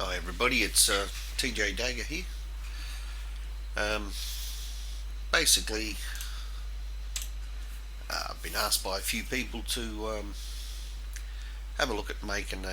Hi everybody, it's TJ Dagger here. Um, Basically, I've been asked by a few people to have a look at making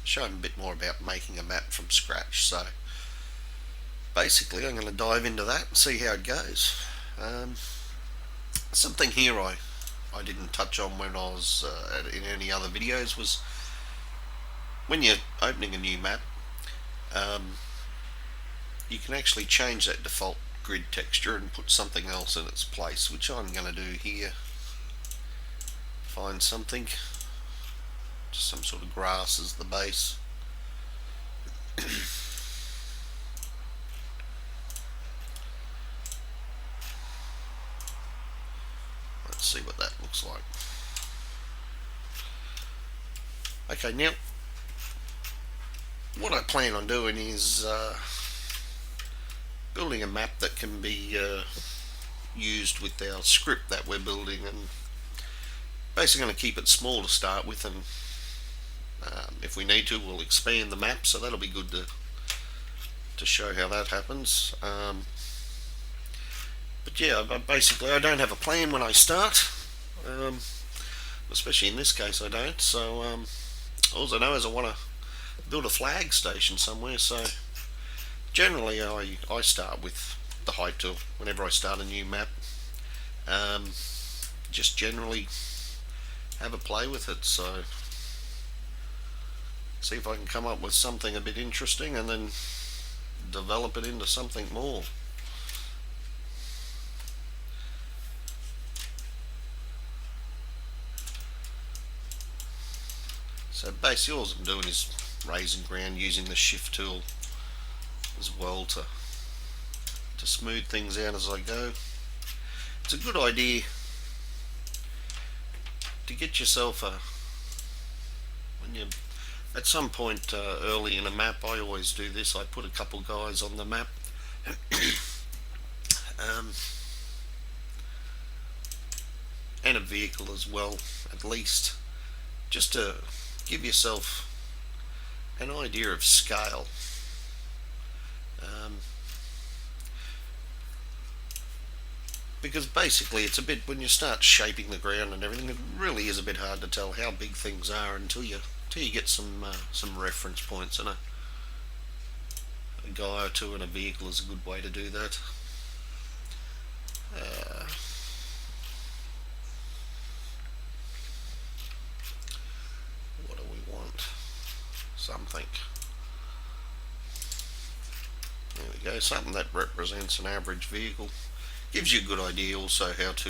show them a bit more about making a map from scratch. So basically, I'm going to dive into that and see how it goes. Um, Something here I didn't touch on when I was in any other videos was when you're opening a new map, um, you can actually change that default grid texture and put something else in its place, which I'm going to do here. Find something, just some sort of grass as the base. Let's see what that looks like. Okay, now what I plan on doing is building a map that can be used with our script that we're building, and basically going to keep it small to start with, and if we need to we'll expand the map, so that'll be good to show how that happens. But yeah, basically I don't have a plan when I start, especially in this case I don't, so all I know is I want to build a flag station somewhere, so generally I start with the height tool whenever I start a new map. Just generally have a play with it, so see if I can come up with something a bit interesting and then develop it into something more. So basically all I'm doing is raising ground using the shift tool as well to smooth things out as I go. It's a good idea to get yourself when you at some point early in a map. I always do this, I put a couple guys on the map and a vehicle as well, at least, just to give yourself an idea of scale. Because basically it's a bit, when you start shaping the ground and everything, it really is a bit hard to tell how big things are until you get some reference points, and a guy or two in a vehicle is a good way to do that. What do we want? Something. There we go, something that represents an average vehicle. Gives you a good idea also how to,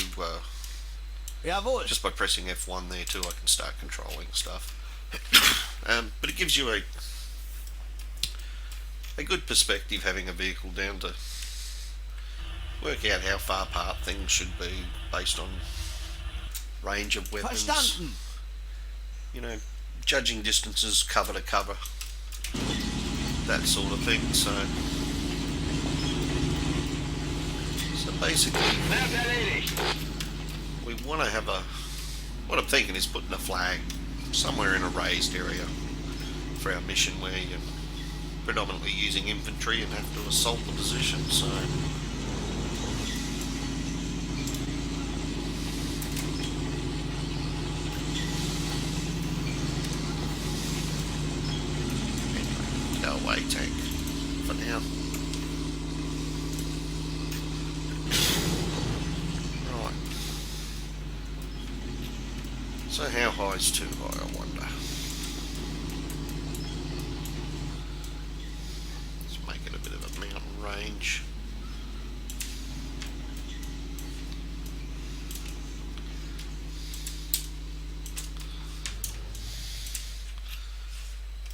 just by pressing F1 there too, I can start controlling stuff. But it gives you a good perspective having a vehicle down to work out how far apart things should be based on range of weapons. Verstanden. You know, judging distances cover to cover, that sort of thing. So basically we want to have what I'm thinking is putting a flag somewhere in a raised area for our mission, where you're predominantly using infantry and have to assault the position. So go away, tank, for now. So how high is too high, I wonder? Let's make it a bit of a mountain range.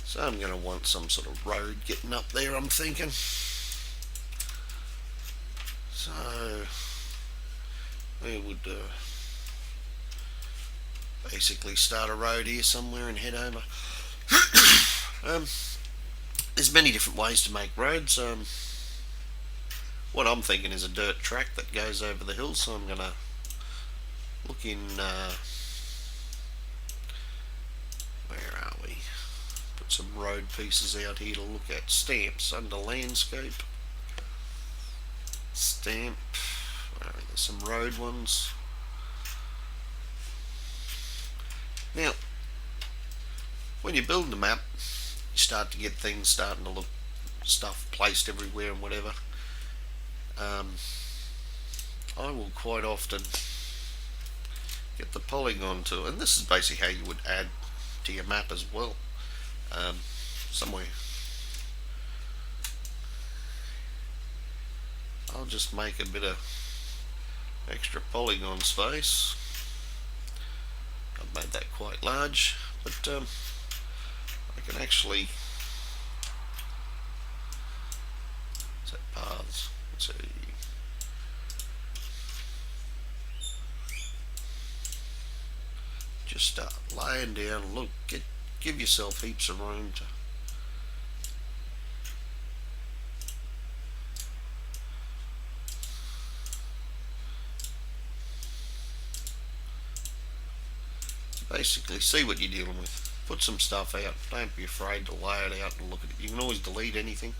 So I'm going to want some sort of road getting up there, I'm thinking. So we would basically start a road here somewhere and head over. There's many different ways to make roads. What I'm thinking is a dirt track that goes over the hill, so I'm going to look in, where are we? Put some road pieces out here to look at. Stamps under landscape. Stamp. There's some road ones. Now, when you're building a map, you start to get things starting to look, stuff placed everywhere and whatever. I will quite often get the polygon tool, and this is basically how you would add to your map as well. Somewhere I'll just make a bit of extra polygon space. I've made that quite large, but I can actually set paths. Let's see. Just start laying down. Look, give yourself heaps of room to basically see what you're dealing with. Put some stuff out. Don't be afraid to lay it out and look at it. You can always delete anything.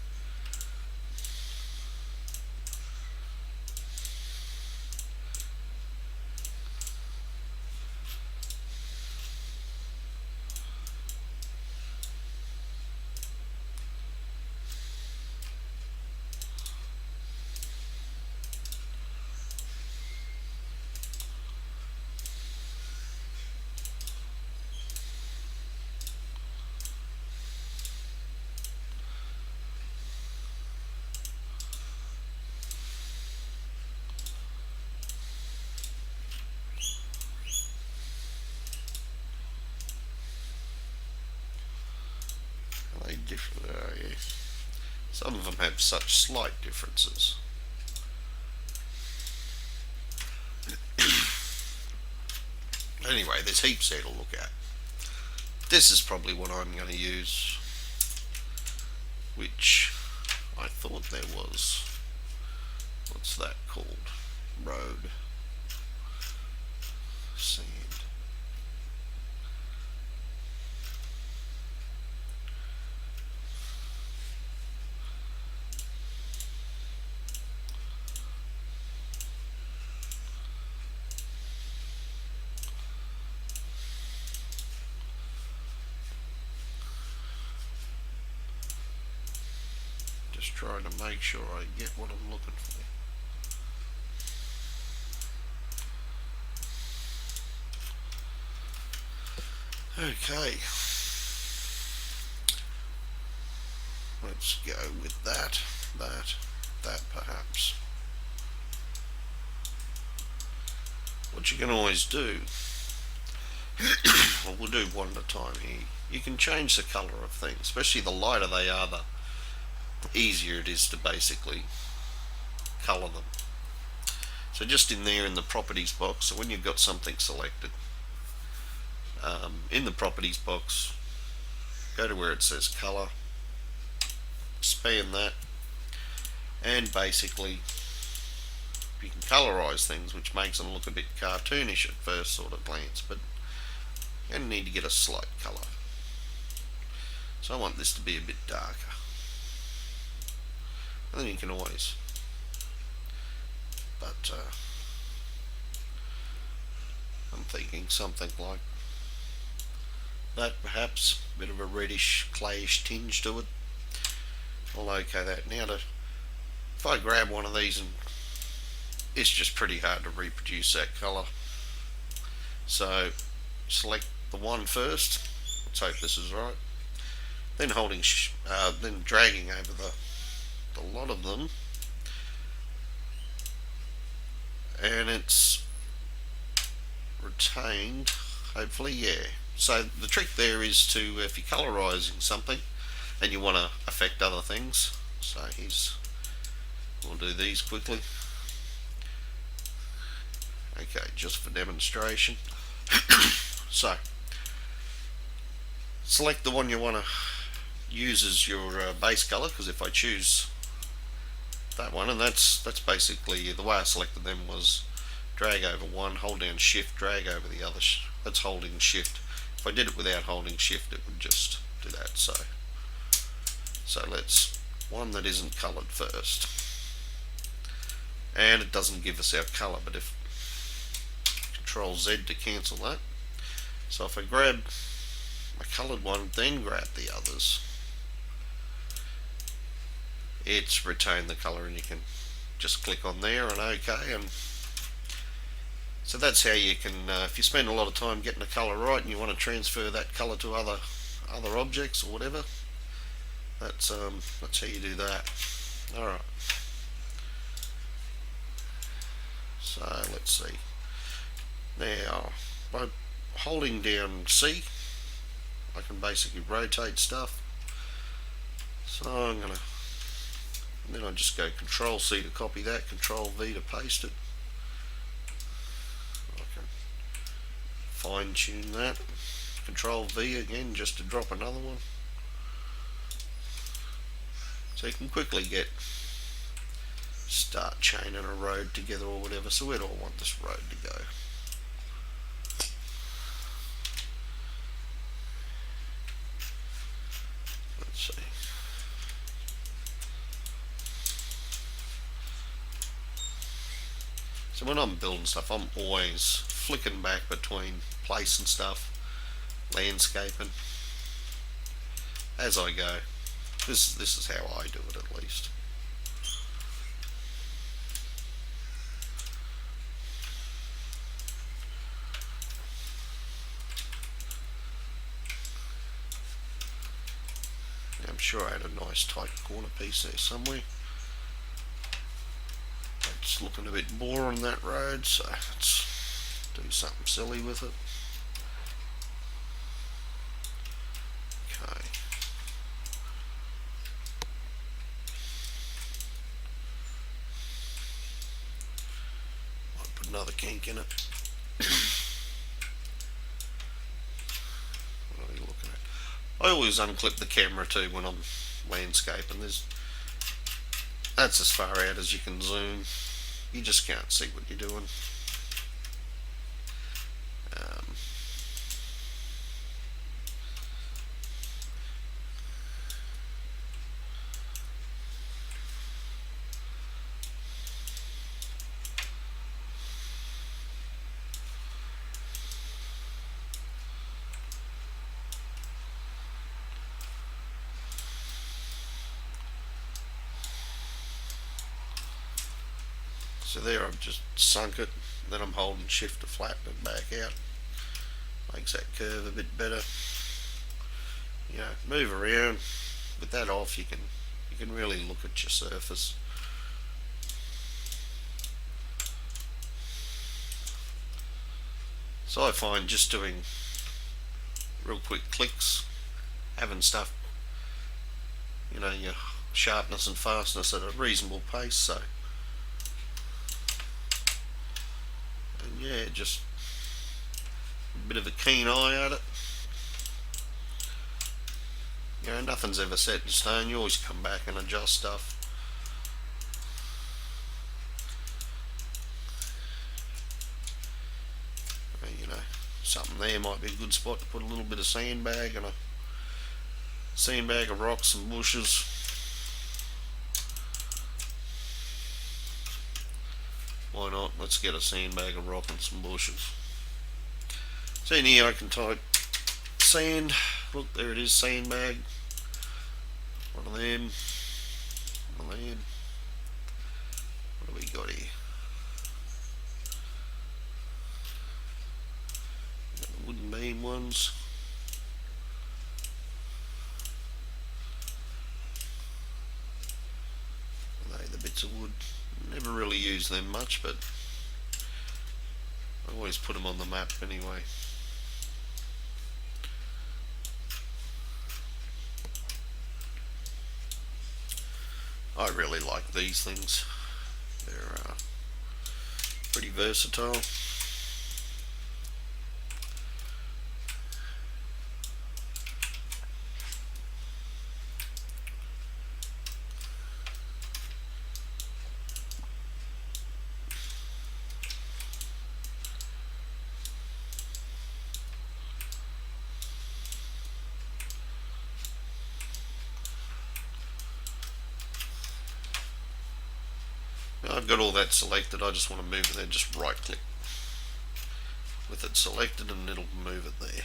Yeah. Some of them have such slight differences. Anyway, there's heaps there to look at. This is probably what I'm going to use, which I thought there was. What's that called? Road. Sand. Just trying to make sure I get what I'm looking for. Okay, let's go with that perhaps. What you can always do, well, we'll do one at a time here. You can change the colour of things, especially the lighter they are, the easier it is to basically colour them. So just in there in the properties box, so when you've got something selected, in the properties box, go to where it says colour, expand that, and basically you can colorise things, which makes them look a bit cartoonish at first sort of glance, but you need to get a slight colour. So I want this to be a bit darker, and then you can always, but I'm thinking something like that, perhaps a bit of a reddish clayish tinge to it. I'll okay that. Now if I grab one of these, and it's just pretty hard to reproduce that colour, so select the one first. Let's hope this is right. Then then dragging over the lot of them, and it's retained, hopefully, yeah. So the trick there is to, if you're colorizing something and you want to affect other things, so we'll do these quickly. Okay, just for demonstration. So select the one you want to use as your base color, because if I choose that one, and that's basically the way I selected them, was drag over one, hold down shift, drag over the other. That's holding shift. If I did it without holding shift, it would just do that. So let's one that isn't coloured first, and it doesn't give us our colour, but if Control Z to cancel that. So if I grab my coloured one, then grab the others, it's retained the colour, and you can just click on there and OK. And so that's how you can, if you spend a lot of time getting the colour right and you want to transfer that colour to other objects or whatever, that's how you do that. Alright, so let's see. Now, by holding down C, I can basically rotate stuff. So I'm going to, then I just go Control C to copy that, Control V to paste it. I can fine tune that. Control V again just to drop another one. So you can quickly start chaining a road together or whatever. So where do I want this road to go? Let's see. So when I'm building stuff, I'm always flicking back between place and stuff, landscaping, as I go. This is how I do it, at least. I'm sure I had a nice tight corner piece there somewhere. It's looking a bit boring, that road, so let's do something silly with it. Okay. Might put another kink in it. What are we looking at? I always unclip the camera too when I'm landscaping. That's as far out as you can zoom. You just can't see what you're doing. So there, I've just sunk it, then I'm holding shift to flatten it back out. Makes that curve a bit better. You know, move around. With that off, you can really look at your surface. So I find just doing real quick clicks, having stuff, you know, your sharpness and fastness at a reasonable pace. So, and yeah, just a bit of a keen eye at it. You know, nothing's ever set in stone. You always come back and adjust stuff. You know, something there might be a good spot to put a little bit of sandbag and a sandbag of rocks and bushes. Why not? Let's get a sandbag of rock and some bushes. So in here I can type sand. Look, there it is, sandbag. One of them. One of them. What do we got here? Got the wooden beam ones. Are they the bits of wood? Never really use them much, but I always put them on the map anyway. I really like these things. They're pretty versatile. I've got all that selected. I just want to move it there. Just right click with it selected and it'll move it there.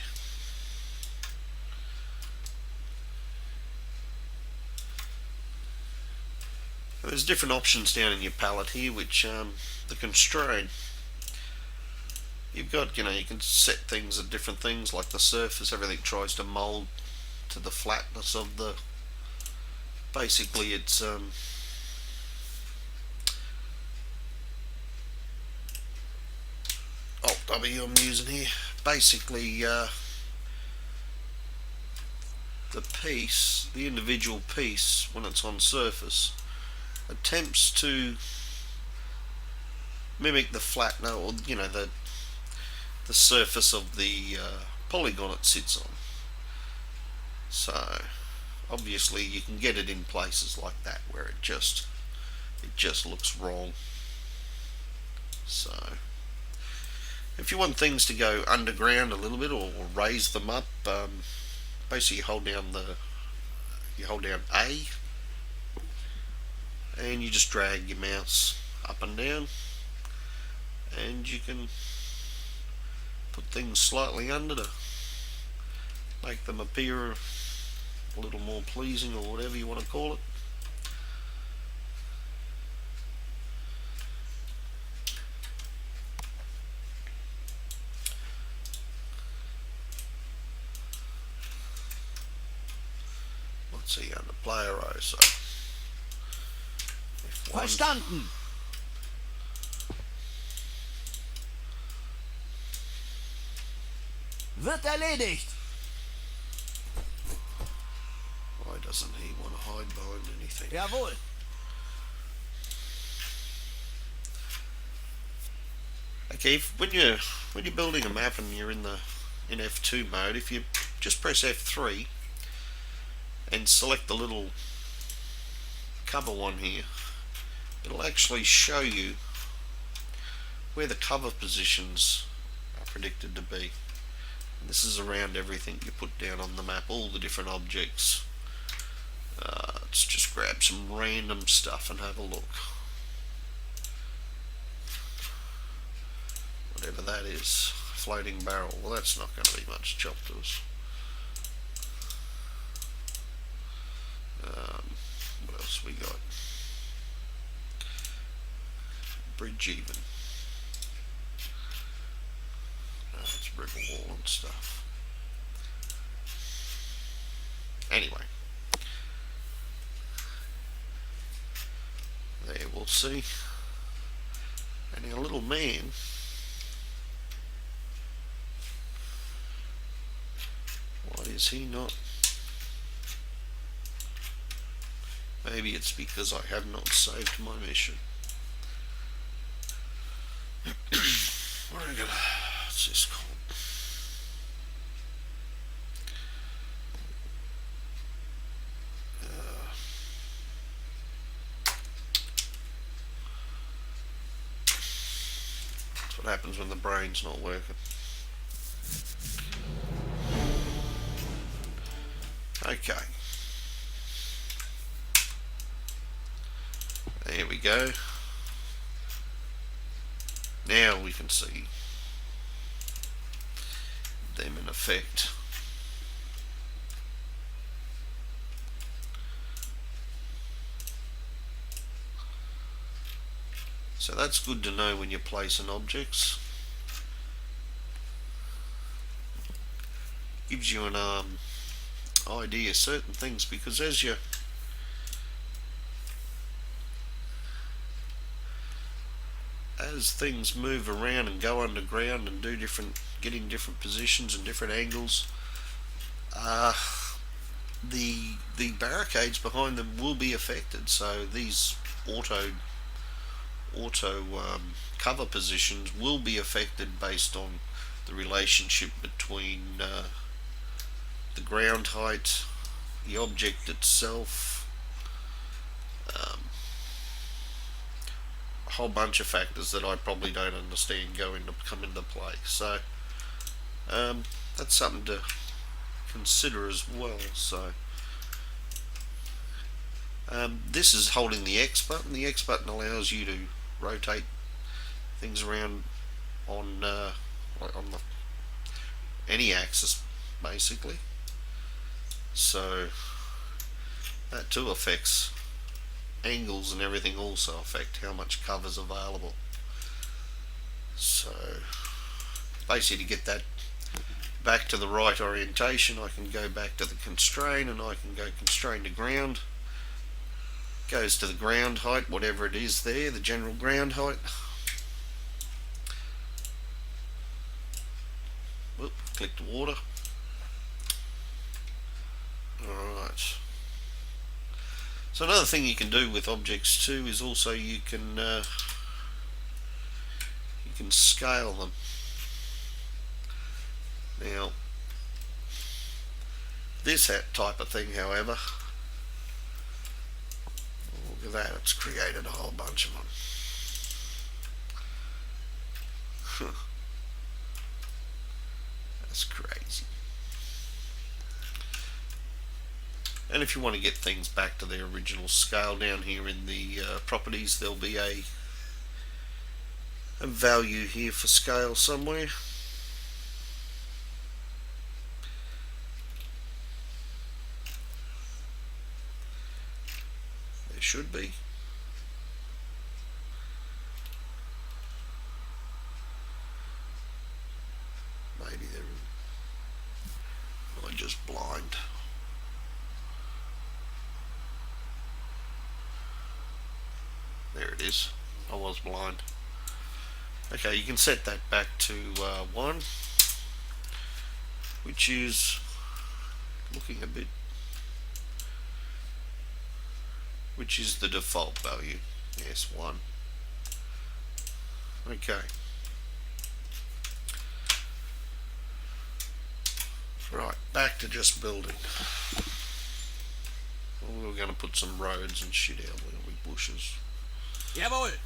There's different options down in your palette here which the constraint. You've got, you can set things at different things like the surface. Everything tries to mold to the flatness of the, basically it's Alt W I'm using here. Basically the piece, the individual piece when it's on surface attempts to mimic the flatness, or the surface of the polygon it sits on. So obviously you can get it in places like that where it just looks wrong. So if you want things to go underground a little bit or raise them up, basically you hold down A and you just drag your mouse up and down and you can put things slightly under to make them appear a little more pleasing, or whatever you want to call it. Let's see, under player row, so Verstanden. Wird erledigt. Why doesn't he want to hide behind anything? Jawohl. Okay, when you're building a map and you're in F2 mode, if you just press F3 and select the little cover one here, it'll actually show you where the cover positions are predicted to be. And this is around everything you put down on the map, all the different objects. Let's just grab some random stuff and have a look. Whatever that is, floating barrel. Well, that's not going to be much chop to us. What else we got? Bridge even. It's brick wall and stuff. Anyway, there we'll see. And our little man, why is he not? Maybe it's because I have not saved my mission. What are we gonna? What's this called? That's what happens when the brain's not working. Okay. There we go. Now we can see them in effect. So that's good to know when you're placing objects. Gives you an idea of certain things, because as things move around and go underground and get in different positions and different angles, the barricades behind them will be affected. So these auto cover positions will be affected based on the relationship between the ground height, the object itself, a whole bunch of factors that I probably don't understand come into play. So that's something to consider as well. So this is holding the X button. The X button allows you to rotate things around on on the any axis basically. So that too affects angles, and everything also affect how much cover's available. So basically, to get that back to the right orientation, I can go back to the constrain, and I can go constrain to ground. Goes to the ground height, whatever it is there, the general ground height. Whoop, click the water. Alright. So another thing you can do with objects too is also you can scale them. Now, this type of thing, however, look at that, it's created a whole bunch of them. That's crazy. And if you want to get things back to their original scale, down here in the properties, there'll be a value here for scale somewhere. There should be. Maybe they're... I'm just blind. There it is. I was blind. Okay, you can set that back to 1, which is looking a bit... which is the default value. Yes, 1. Okay. Right, back to just building. Well, we're going to put some roads and shit out. There'll be bushes. Jawohl.